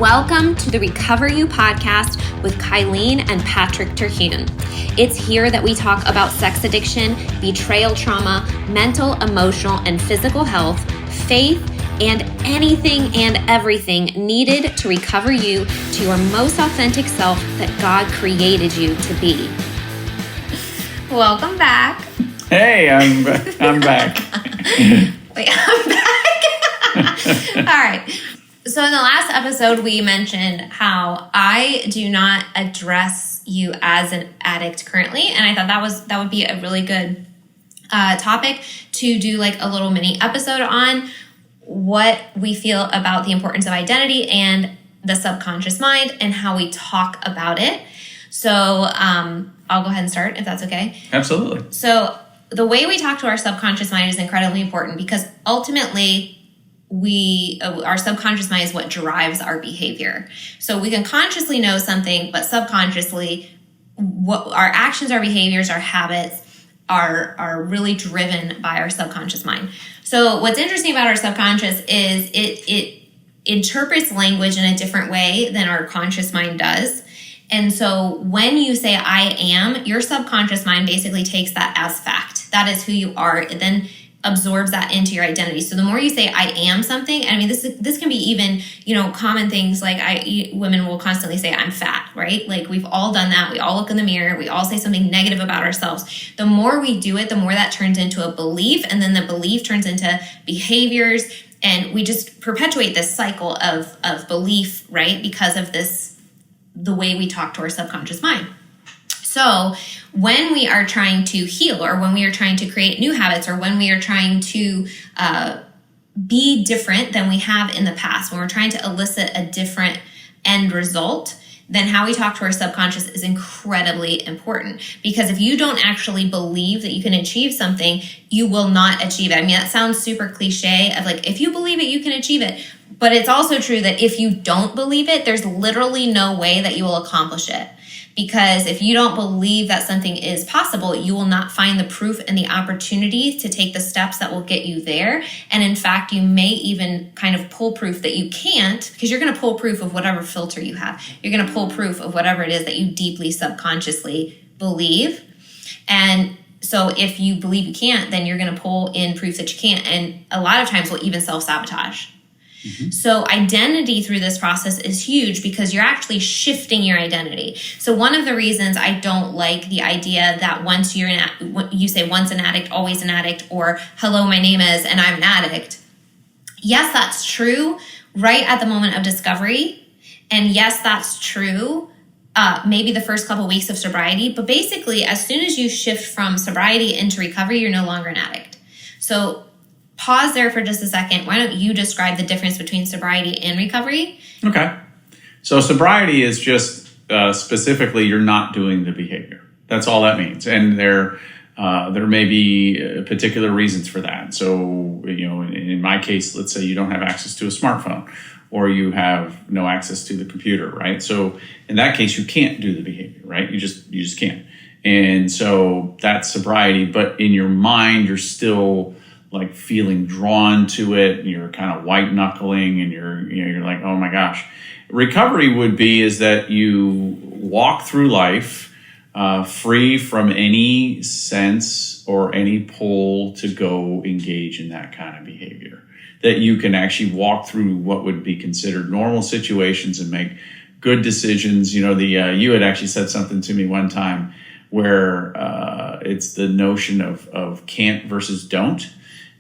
Welcome to the Recover You podcast with Kylene and Patrick. It's here that we talk about sex addiction, betrayal trauma, mental, emotional, and physical health, faith, and anything and everything needed to recover you to your most authentic self that God created you to be. Welcome back. Hey, I'm back. Wait, I'm back. All right. So in the last episode, we mentioned how I do not address you as an addict currently, and I thought that would be a really good topic to do like a little mini episode on what we feel about the importance of identity and the subconscious mind and how we talk about it. So I'll go ahead and start if that's okay. Absolutely. So the way we talk to our subconscious mind is incredibly important because ultimately our subconscious mind is what drives our behavior. So we can consciously know something, but subconsciously what our actions, our behaviors, our habits are really driven by our subconscious mind. So what's interesting about our subconscious is it interprets language in a different way than our conscious mind does. And so when you say I am, your subconscious mind basically takes that as fact. That is who you are. It then absorbs that into your identity. So the more you say I am something, I mean, this can be even, common things like women will constantly say I'm fat, right? Like we've all done that. We all look in the mirror. We all say something negative about ourselves. The more we do it, the more that turns into a belief. And then the belief turns into behaviors. And we just perpetuate this cycle of belief, right? Because of the way we talk to our subconscious mind. So when we are trying to heal or when we are trying to create new habits or when we are trying to be different than we have in the past, when we're trying to elicit a different end result, then how we talk to our subconscious is incredibly important. Because if you don't actually believe that you can achieve something, you will not achieve it. I mean, that sounds super cliche of like, if you believe it, you can achieve it. But it's also true that if you don't believe it, there's literally no way that you will accomplish it. Because if you don't believe that something is possible, you will not find the proof and the opportunity to take the steps that will get you there. And in fact, you may even kind of pull proof that you can't, because you're going to pull proof of whatever filter you have. You're going to pull proof of whatever it is that you deeply subconsciously believe. And so if you believe you can't, then you're going to pull in proof that you can't. And a lot of times we'll even self-sabotage. Mm-hmm. So identity through this process is huge because you're actually shifting your identity. So one of the reasons I don't like the idea that once you say once an addict, always an addict, or hello, my name is, and I'm an addict. Yes, that's true right at the moment of discovery. And yes, that's true maybe the first couple of weeks of sobriety. But basically, as soon as you shift from sobriety into recovery, you're no longer an addict. So pause there for just a second. Why don't you describe the difference between sobriety and recovery? Okay. So sobriety is just specifically you're not doing the behavior. That's all that means. And there may be particular reasons for that. So, in my case, let's say you don't have access to a smartphone or you have no access to the computer, right? So in that case, you can't do the behavior, right? You just can't. And so that's sobriety. But in your mind, you're still like feeling drawn to it, and you're kind of white knuckling, and you're like, oh my gosh. Recovery would be is that you walk through life free from any sense or any pull to go engage in that kind of behavior. That you can actually walk through what would be considered normal situations and make good decisions. You had actually said something to me one time where it's the notion of can't versus don't.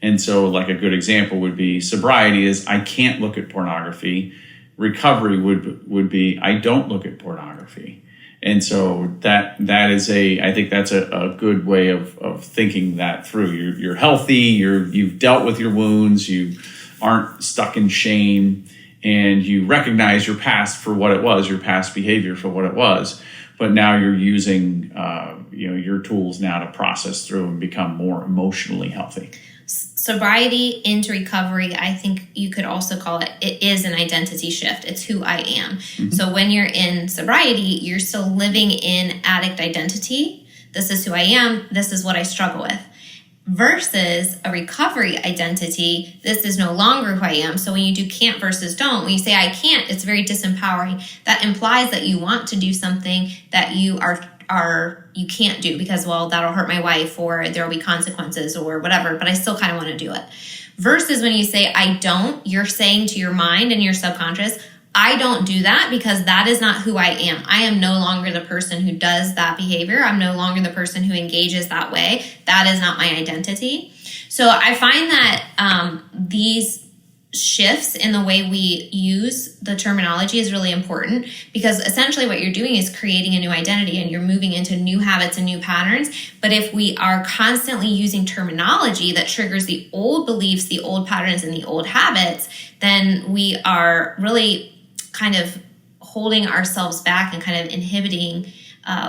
And so like a good example would be sobriety is I can't look at pornography. Recovery would be I don't look at pornography. And so that is I think that's a good way of thinking that through. You're healthy, you've dealt with your wounds, you aren't stuck in shame, and you recognize your past for what it was, your past behavior for what it was. But now you're using your tools now to process through and become more emotionally healthy. Sobriety into recovery, I think you could also call it is an identity shift. It's who I am. Mm-hmm. So when you're in sobriety, you're still living in addict identity. This is who I am. This is what I struggle with. versus a recovery identity. This is no longer who I am. So when you do can't versus don't, when you say I can't, it's very disempowering. That implies that you want to do something that you you can't do because, well, that'll hurt my wife, or there will be consequences or whatever, but I still kind of want to do it. Versus when you say I don't, you're saying to your mind and your subconscious, I don't do that because that is not who I am. I am no longer the person who does that behavior. I'm no longer the person who engages that way. That is not my identity. So I find that these shifts in the way we use the terminology is really important, because essentially what you're doing is creating a new identity and you're moving into new habits and new patterns. But if we are constantly using terminology that triggers the old beliefs, the old patterns, and the old habits, then we are really kind of holding ourselves back and kind of inhibiting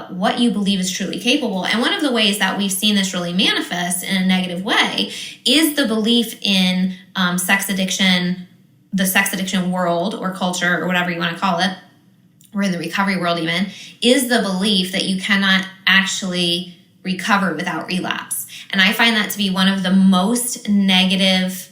what you believe is truly capable. And one of the ways that we've seen this really manifest in a negative way is the belief in sex addiction, the sex addiction world or culture or whatever you want to call it, or in the recovery world even, is the belief that you cannot actually recover without relapse. And I find that to be one of the most negative,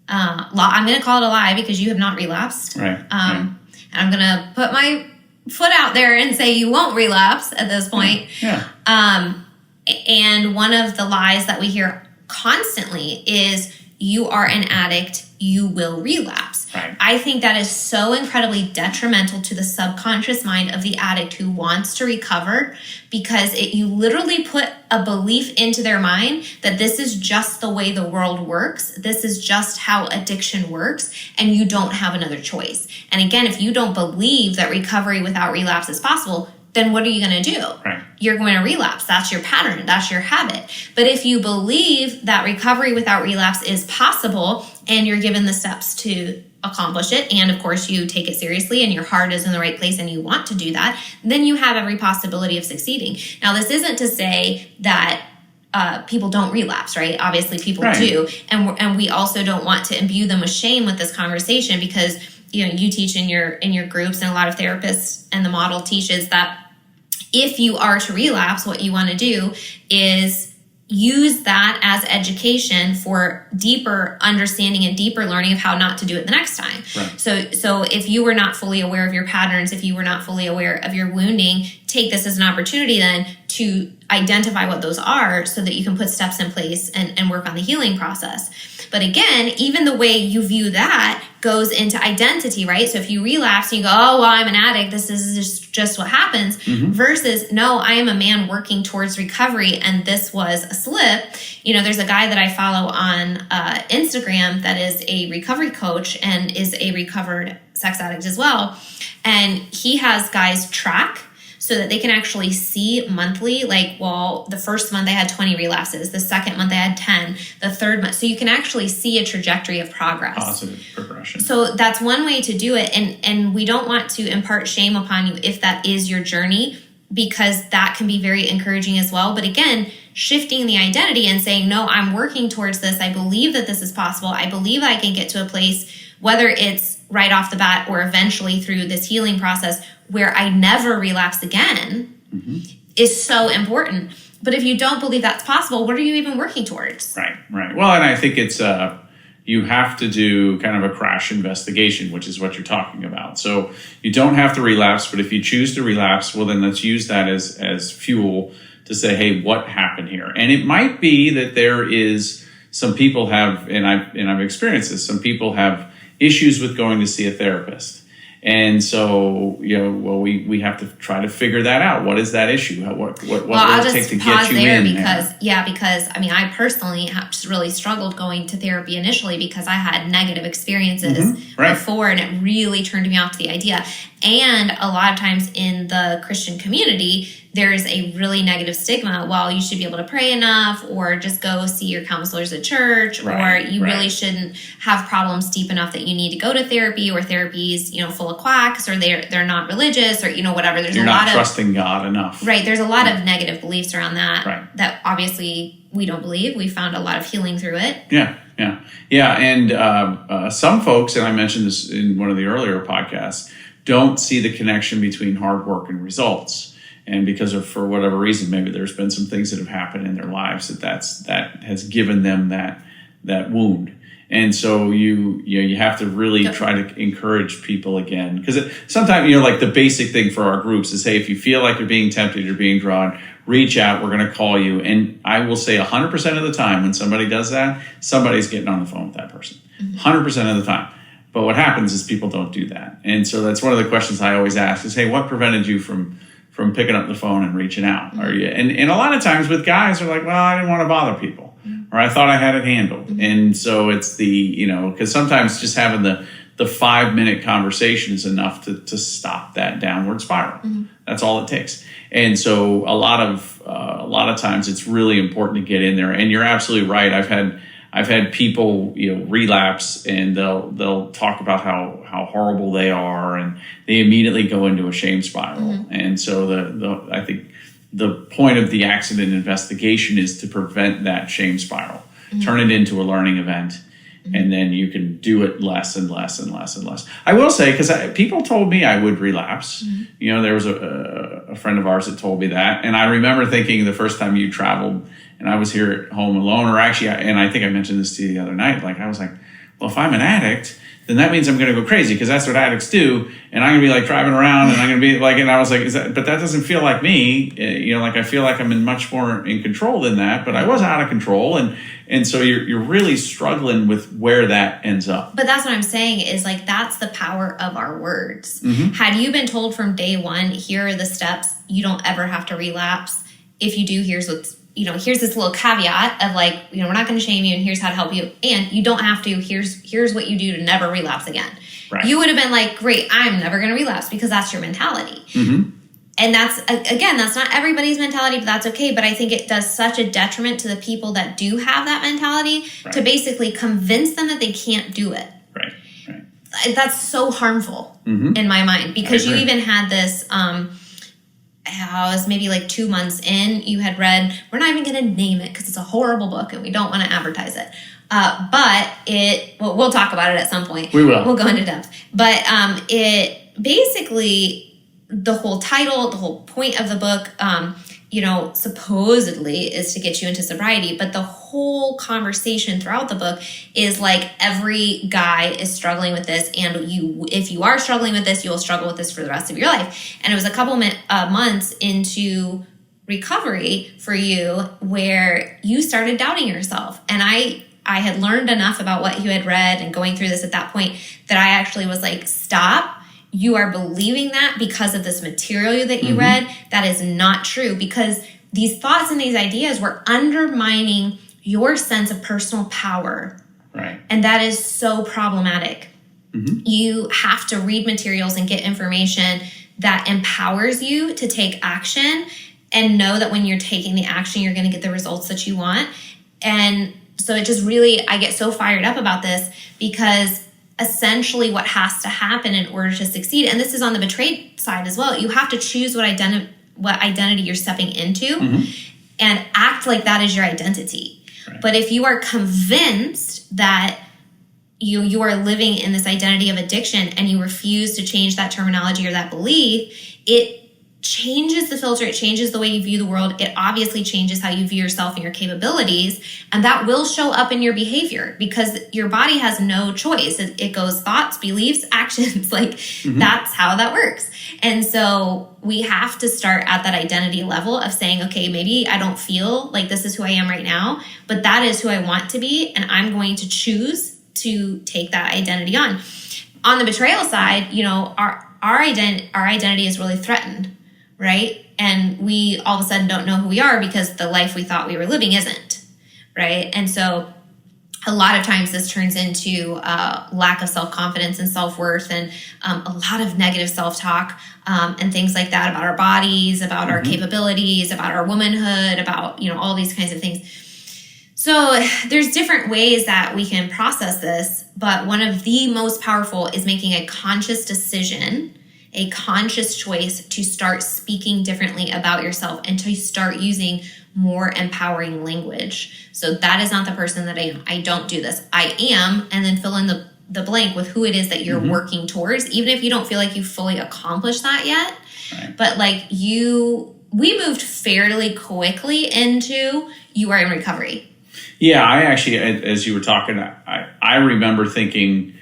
I'm going to call it a lie because you have not relapsed. Right. And I'm going to put my foot out there and say you won't relapse at this point. Yeah. And one of the lies that we hear constantly is you are an addict, you will relapse. Right. I think that is so incredibly detrimental to the subconscious mind of the addict who wants to recover, because you literally put a belief into their mind that this is just the way the world works. This is just how addiction works, and you don't have another choice. And again, if you don't believe that recovery without relapse is possible, then what are you going to do? Right. You're going to relapse. That's your pattern. That's your habit. But if you believe that recovery without relapse is possible and you're given the steps to accomplish it, and of course you take it seriously and your heart is in the right place and you want to do that, then you have every possibility of succeeding. Now, this isn't to say that people don't relapse, right? Obviously people do. And we also don't want to imbue them with shame with this conversation, because you teach in your groups, and a lot of therapists, and the model teaches that if you are to relapse, what you want to do is use that as education for deeper understanding and deeper learning of how not to do it the next time. Right. So if you were not fully aware of your patterns, if you were not fully aware of your wounding, take this as an opportunity then to identify what those are so that you can put steps in place and work on the healing process. But again, even the way you view that goes into identity, right? So if you relapse and you go, oh, well, I'm an addict, this is just what happens, versus, no, I am a man working towards recovery and this was a slip. There's a guy that I follow on Instagram that is a recovery coach and is a recovered sex addict as well. And he has guys track so that they can actually see monthly, the first month they had 20 relapses, the second month they had 10, the third month. So you can actually see a trajectory of progress. Positive progression. So that's one way to do it. And we don't want to impart shame upon you if that is your journey, because that can be very encouraging as well. But again, shifting the identity and saying, no, I'm working towards this. I believe that this is possible. I believe I can get to a place, whether it's right off the bat or eventually through this healing process, where I never relapse again, is so important. But if you don't believe that's possible, what are you even working towards? Right. Well, and I think it's you have to do kind of a crash investigation, which is what you're talking about. So you don't have to relapse, but if you choose to relapse, well, then let's use that as fuel to say, hey, what happened here? And it might be that there is some people have, and I've experienced this, some people have issues with going to see a therapist. And so, we have to try to figure that out. What is that issue? What will it take to get you in because I personally have just really struggled going to therapy initially because I had negative experiences before, and it really turned me off to the idea. And a lot of times in the Christian community, there's a really negative stigma. Well, you should be able to pray enough, or just go see your counselors at church, or you really shouldn't have problems deep enough that you need to go to therapy, or therapy's, full of quacks, or they're not religious, or, whatever. There's You're not trusting God enough. Right. There's a lot of negative beliefs around that, that obviously we don't believe. We found a lot of healing through it. Yeah. And some folks, and I mentioned this in one of the earlier podcasts, don't see the connection between hard work and results. And because of, for whatever reason, maybe there's been some things that have happened in their lives that has given them that wound. And so you have to really try to encourage people again, because sometimes, like the basic thing for our groups is, hey, if you feel like you're being tempted, you're being drawn, reach out. We're going to call you. And I will say 100% of the time when somebody does that, somebody's getting on the phone with that person, 100% of the time. But what happens is people don't do that. And so that's one of the questions I always ask is, hey, what prevented you from picking up the phone and reaching out? Are you? And a lot of times with guys, they're like, well, I didn't want to bother people. Or I thought I had it handled. And so it's because sometimes just having the 5-minute conversation is enough to stop that downward spiral. That's all it takes. And so a lot of times it's really important to get in there. And you're absolutely right. I've had people, relapse, and they'll talk about how horrible they are, and they immediately go into a shame spiral. And so I think the point of the accident investigation is to prevent that shame spiral, turn it into a learning event, and then you can do it less and less and less and less. I will say, because people told me I would relapse. There was a friend of ours that told me that, and I remember thinking the first time you traveled and I was here at home alone, or actually, and I think I mentioned this to you the other night, I was like, well, if I'm an addict, then that means I'm going to go crazy, because that's what addicts do. And I'm going to be driving around, and I'm going to be and I was like, but that doesn't feel like me. I feel like I'm much more in control than that, but I was out of control. And so you're really struggling with where that ends up. But that's what I'm saying is that's the power of our words. Had you been told from day one, here are the steps, you don't ever have to relapse. If you do, here's this little caveat of we're not going to shame you, and here's how to help you. And you don't have to, here's what you do to never relapse again. Right. You would have been like, great, I'm never going to relapse, because that's your mentality. And that's not everybody's mentality, but that's okay. But I think it does such a detriment to the people that do have that mentality to basically convince them that they can't do it. Right. That's so harmful in my mind, because you even had this, it was maybe 2 months in, you had read, we're not even going to name it because it's a horrible book and we don't want to advertise it. But we'll talk about it at some point. We will. We'll go into depth. But it basically, the whole title, the whole point of the book, supposedly is to get you into sobriety. But the whole conversation throughout the book is every guy is struggling with this. And if you are struggling with this, you will struggle with this for the rest of your life. And it was a couple months into recovery for you where you started doubting yourself. And I had learned enough about what you had read and going through this at that point that I actually was stop. You are believing that because of this material that you read. That is not true, because these thoughts and these ideas were undermining your sense of personal power. Right. And that is so problematic. You have to read materials and get information that empowers you to take action, and know that when you're taking the action, you're going to get the results that you want. And so it just really, I get so fired up about this, because essentially what has to happen in order to succeed, and this is on the betrayed side as well, you have to choose what identity you're stepping into and act like that is your identity. Right. But if you are convinced that you are living in this identity of addiction and you refuse to change that terminology or that belief, it changes the filter, it changes the way you view the world, it obviously changes how you view yourself and your capabilities, and that will show up in your behavior, because your body has no choice. It goes thoughts, beliefs, actions, that's how that works. And so we have to start at that identity level of saying, okay, maybe I don't feel like this is who I am right now, but that is who I want to be, and I'm going to choose to take that identity on. On the betrayal side, our identity is really threatened. Right? And we all of a sudden don't know who we are because the life we thought we were living isn't. Right? And so a lot of times this turns into lack of self-confidence and self-worth, and a lot of negative self-talk and things like that about our bodies, about our capabilities, about our womanhood, about, all these kinds of things. So there's different ways that we can process this, but one of the most powerful is making a conscious decision, a conscious choice to start speaking differently about yourself and to start using more empowering language. So that is not the person that I am. I don't do this. I am, and then fill in the blank with who it is that you're working towards, even if you don't feel like you fully accomplished that yet. Right. But you we moved fairly quickly into you are in recovery. Yeah, I actually, as you were talking, I remember thinking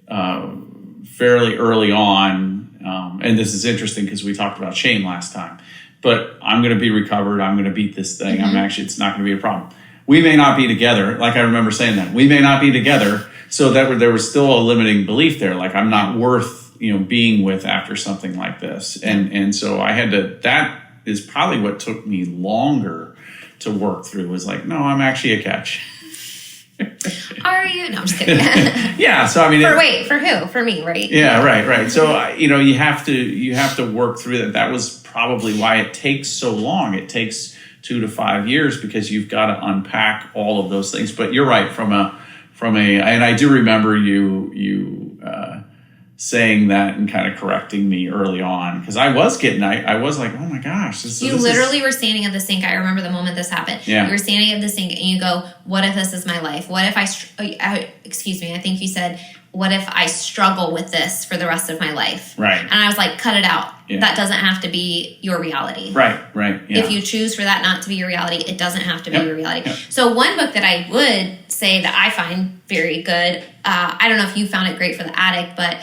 fairly early on, and this is interesting because we talked about shame last time, but I'm going to be recovered. I'm going to beat this thing. It's not going to be a problem. We may not be together. Like I remember saying that. We may not be together. So there was still a limiting belief there. Like I'm not worth, being with after something like this. And so I had to, that is probably what took me longer to work through, was like, no, I'm actually a catch. Are you? No, I'm just kidding. Yeah. So, I mean, for who? For me, right? Yeah. Right. So, you have to work through that. That was probably why it takes so long. It takes 2 to 5 years, because you've got to unpack all of those things. But you're right, and I do remember you saying that and kind of correcting me early on, because I was like, oh my gosh. You literally were standing at the sink. I remember the moment this happened. Yeah. You were standing at the sink and you go, what if this is my life? What if I think you said, what if I struggle with this for the rest of my life? Right. And I was like, cut it out. Yeah. That doesn't have to be your reality. Right. Yeah. If you choose for that not to be your reality, it doesn't have to be your reality. Yep. So one book that I would say that I find very good, I don't know if you found it great for the addict, but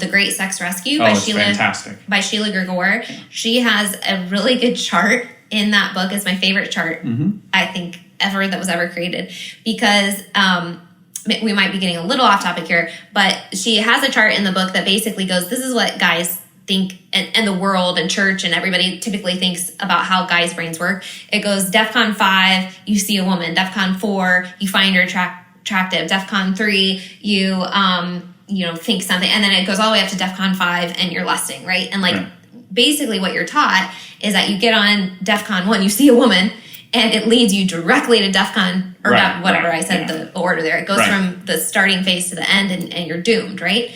The Great Sex Rescue by Sheila Gregor. She has a really good chart in that book. It's my favorite chart, I think, ever that was ever created, because we might be getting a little off topic here, but she has a chart in the book that basically goes, this is what guys think, and the world and church and everybody typically thinks about how guys' brains work. It goes DEFCON 5, you see a woman. DEFCON 4, you find her attractive. DEFCON 3, you think something. And then it goes all the way up to DEFCON 5 and you're lusting, right? And basically what you're taught is that you get on DEFCON 1, you see a woman, and it leads you directly to DEFCON, or whatever I said, the order there. It goes from the starting phase to the end, and you're doomed, right?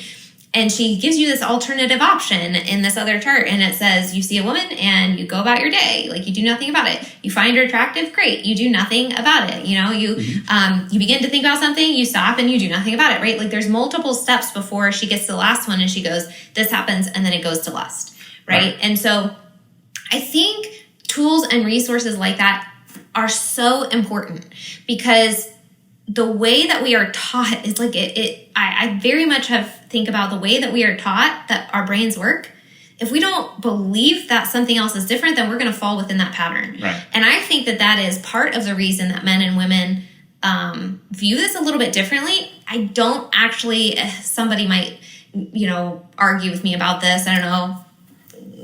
And she gives you this alternative option in this other chart, and it says you see a woman and you go about your day, like you do nothing about it. You find her attractive, great. You do nothing about it. You begin to think about something, you stop, and you do nothing about it, right? Like there's multiple steps before she gets to the last one, and she goes, this happens, and then it goes to lust, right? And so I think tools and resources like that are so important, because the way that we are taught is like I very much think about the way that we are taught that our brains work. If we don't believe that something else is different, then we're going to fall within that pattern. Right. And I think that is part of the reason that men and women view this a little bit differently. I don't actually, somebody might, argue with me about this. I don't know,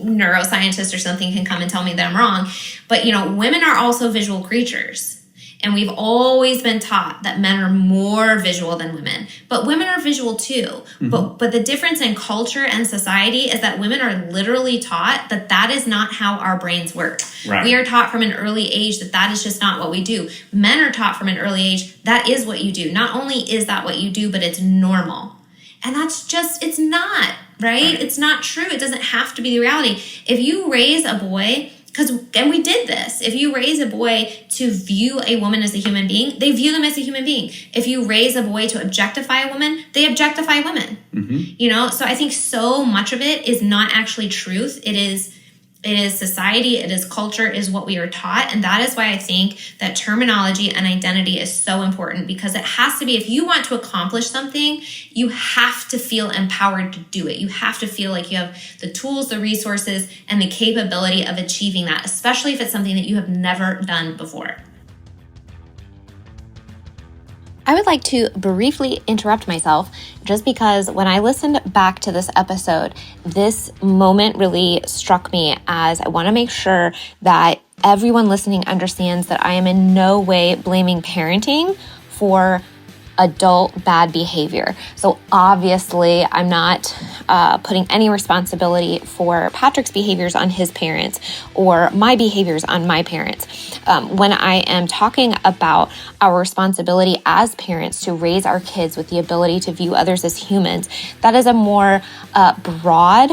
neuroscientist or something can come and tell me that I'm wrong. But, women are also visual creatures. And we've always been taught that men are more visual than women. But women are visual too. But the difference in culture and society is that women are literally taught that is not how our brains work. Right. We are taught from an early age that is just not what we do. Men are taught from an early age that is what you do. Not only is that what you do, but it's normal. And that's just, it's not, right? It's not true. It doesn't have to be the reality. If you raise a boy, and we did this. If you raise a boy to view a woman as a human being, they view them as a human being. If you raise a boy to objectify a woman, they objectify women. So I think so much of it is not actually truth. It is society, it is culture, it is what we are taught. And that is why I think that terminology and identity is so important, because it has to be, if you want to accomplish something, you have to feel empowered to do it. You have to feel like you have the tools, the resources, and the capability of achieving that, especially if it's something that you have never done before. I would like to briefly interrupt myself, just because when I listened back to this episode, this moment really struck me, as I want to make sure that everyone listening understands that I am in no way blaming parenting for adult bad behavior. So obviously I'm not putting any responsibility for Patrick's behaviors on his parents or my behaviors on my parents. When I am talking about our responsibility as parents to raise our kids with the ability to view others as humans, that is a more broad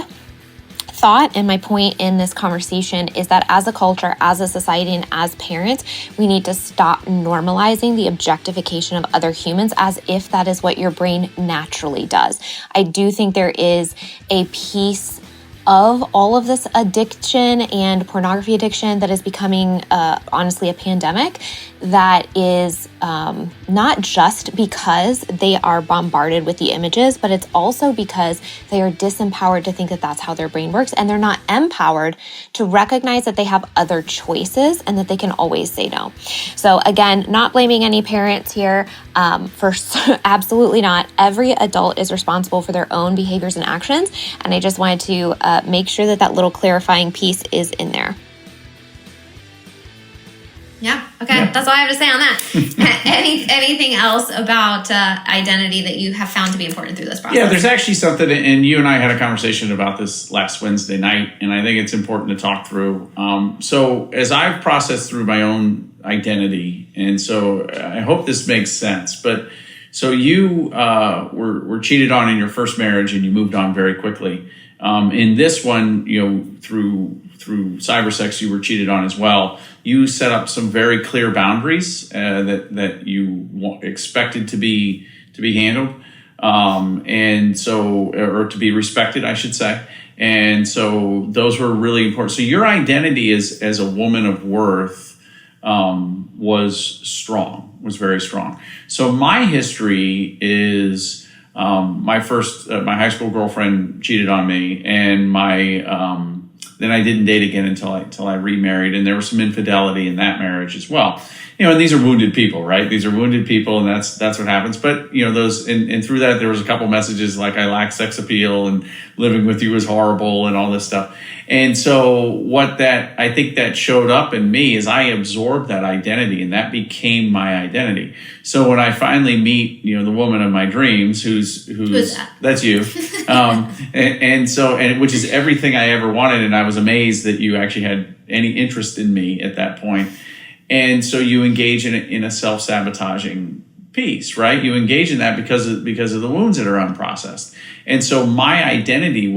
thought. And my point in this conversation is that as a culture, as a society, and as parents, we need to stop normalizing the objectification of other humans as if that is what your brain naturally does. I do think there is a piece of all of this addiction and pornography addiction that is becoming, honestly, a pandemic, that is not just because they are bombarded with the images, but it's also because they are disempowered to think that that's how their brain works, and they're not empowered to recognize that they have other choices and that they can always say no. So again, not blaming any parents here, for absolutely not. Every adult is responsible for their own behaviors and actions, and I just wanted to make sure that that little clarifying piece is in there. Yeah. Okay. Yeah. That's all I have to say on that. Anything else about identity that you have found to be important through this process? Yeah, there's actually something, and you and I had a conversation about this last Wednesday night, and I think it's important to talk through. So as I've processed through my own identity, and so I hope this makes sense, but so you were cheated on in your first marriage, and you moved on very quickly. In this one, through cyber sex, you were cheated on as well. You set up some very clear boundaries that you expected to be handled, and so, or to be respected, I should say. And so those were really important. So your identity as a woman of worth was very strong. So my history is my high school girlfriend cheated on me, and then I didn't date again until I remarried, and there was some infidelity in that marriage as well. And these are wounded people, right? These are wounded people, and that's what happens. But those, and through that, there was a couple messages like I lack sex appeal, and living with you was horrible, and all this stuff. And so I think that showed up in me is I absorbed that identity, and that became my identity. So when I finally meet, the woman of my dreams, who's that? That's you, and which is everything I ever wanted, and I was amazed that you actually had any interest in me at that point. And so you engage in a self-sabotaging piece, right? You engage in that because of the wounds that are unprocessed. And so my identity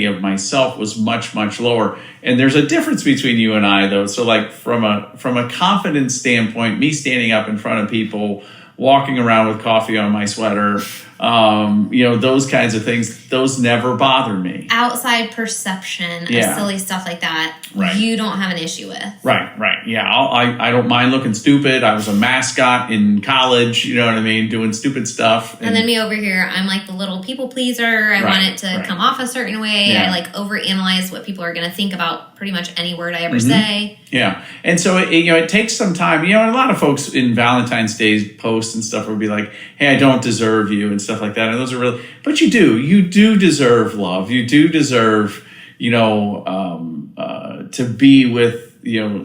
of myself was much, much lower. And there's a difference between you and I, though. So like from a confidence standpoint, me standing up in front of people, walking around with coffee on my sweater, those kinds of things, those never bother me. Outside perception of silly stuff like that, right, you don't have an issue with. Right. Yeah, I don't mind looking stupid. I was a mascot in college, you know what I mean, doing stupid stuff. And then me over here, I'm like the little people pleaser. I want it to come off a certain way. Yeah. I like overanalyze what people are going to think about pretty much any word I ever say. Yeah. And so, it takes some time. A lot of folks in Valentine's Day posts and stuff would be like, hey, I don't deserve you and stuff like that. And those are really, but you do deserve love. You do deserve, to be with,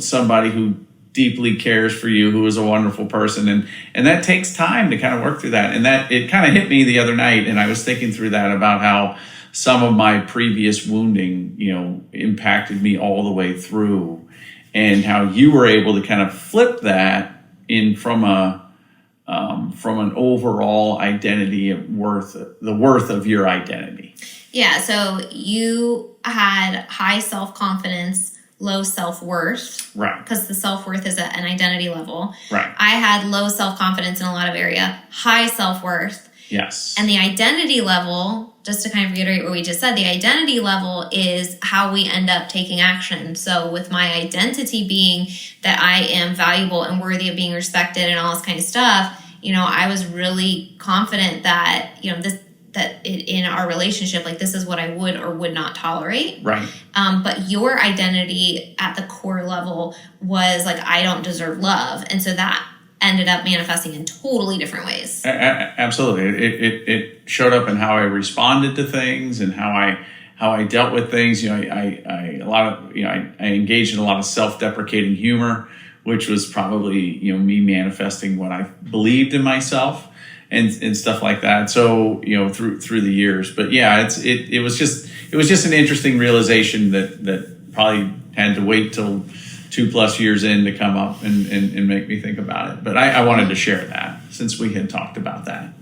somebody who deeply cares for you, who is a wonderful person. And that takes time to kind of work through that. And that it kind of hit me the other night. And I was thinking through that about how some of my previous wounding, impacted me all the way through, and how you were able to kind of flip that in from an overall identity of the worth of your identity. Yeah. So you had high self-confidence, low self-worth. Right. Because the self-worth is at an identity level. Right. I had low self-confidence in a lot of area, high self-worth. Yes. And the identity level, just to kind of reiterate what we just said, the identity level is how we end up taking action. So with my identity being that I am valuable and worthy of being respected and all this kind of stuff, I was really confident that, in our relationship, like this is what I would or would not tolerate. Right. But your identity at the core level was like, I don't deserve love. And so that ended up manifesting in totally different ways. Absolutely. It showed up in how I responded to things and how I dealt with things. I engaged in a lot of self-deprecating humor, which was probably, me manifesting what I believed in myself and stuff like that. So, through the years, but yeah, it was just an interesting realization that probably had to wait till 2+ years in to come up and make me think about it. But I wanted to share that since we had talked about that.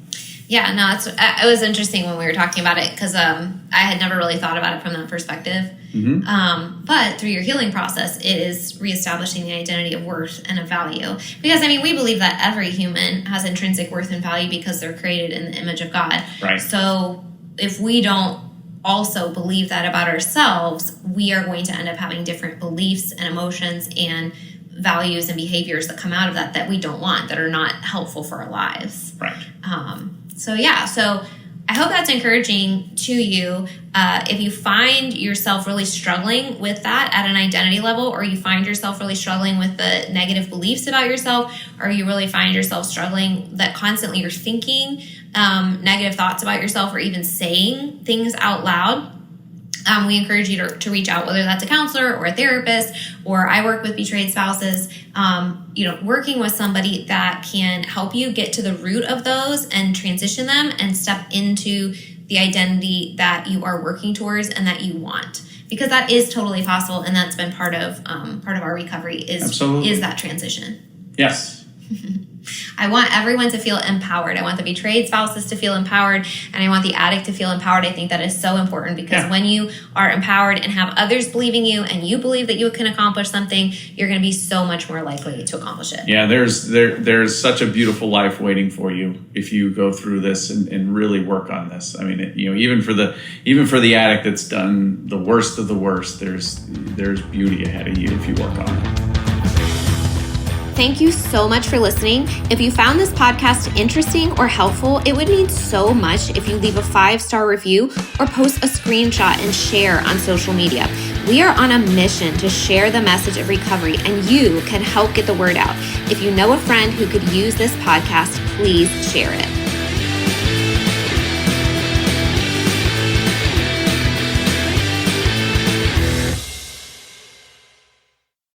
Yeah, no, it was interesting when we were talking about it because I had never really thought about it from that perspective. Mm-hmm. But through your healing process, it is reestablishing the identity of worth and of value. Because, we believe that every human has intrinsic worth and value because they're created in the image of God. Right. So if we don't also believe that about ourselves, we are going to end up having different beliefs and emotions and values and behaviors that come out of that we don't want, that are not helpful for our lives. Right. So I hope that's encouraging to you. If you find yourself really struggling with that at an identity level, or you find yourself really struggling with the negative beliefs about yourself, or you really find yourself struggling that constantly you're thinking negative thoughts about yourself, or even saying things out loud, we encourage you to reach out, whether that's a counselor or a therapist, or I work with betrayed spouses, working with somebody that can help you get to the root of those and transition them and step into the identity that you are working towards and that you want. Because that is totally possible, and that's been part of our recovery is that transition. Yes. I want everyone to feel empowered. I want the betrayed spouses to feel empowered, and I want the addict to feel empowered. I think that is so important, because when you are empowered and have others believing you, and you believe that you can accomplish something, you're going to be so much more likely to accomplish it. Yeah, there's such a beautiful life waiting for you if you go through this and really work on this. I mean, even for the addict that's done the worst of the worst, there's beauty ahead of you if you work on it. Thank you so much for listening. If you found this podcast interesting or helpful, it would mean so much if you leave a 5-star review or post a screenshot and share on social media. We are on a mission to share the message of recovery, and you can help get the word out. If you know a friend who could use this podcast, please share it.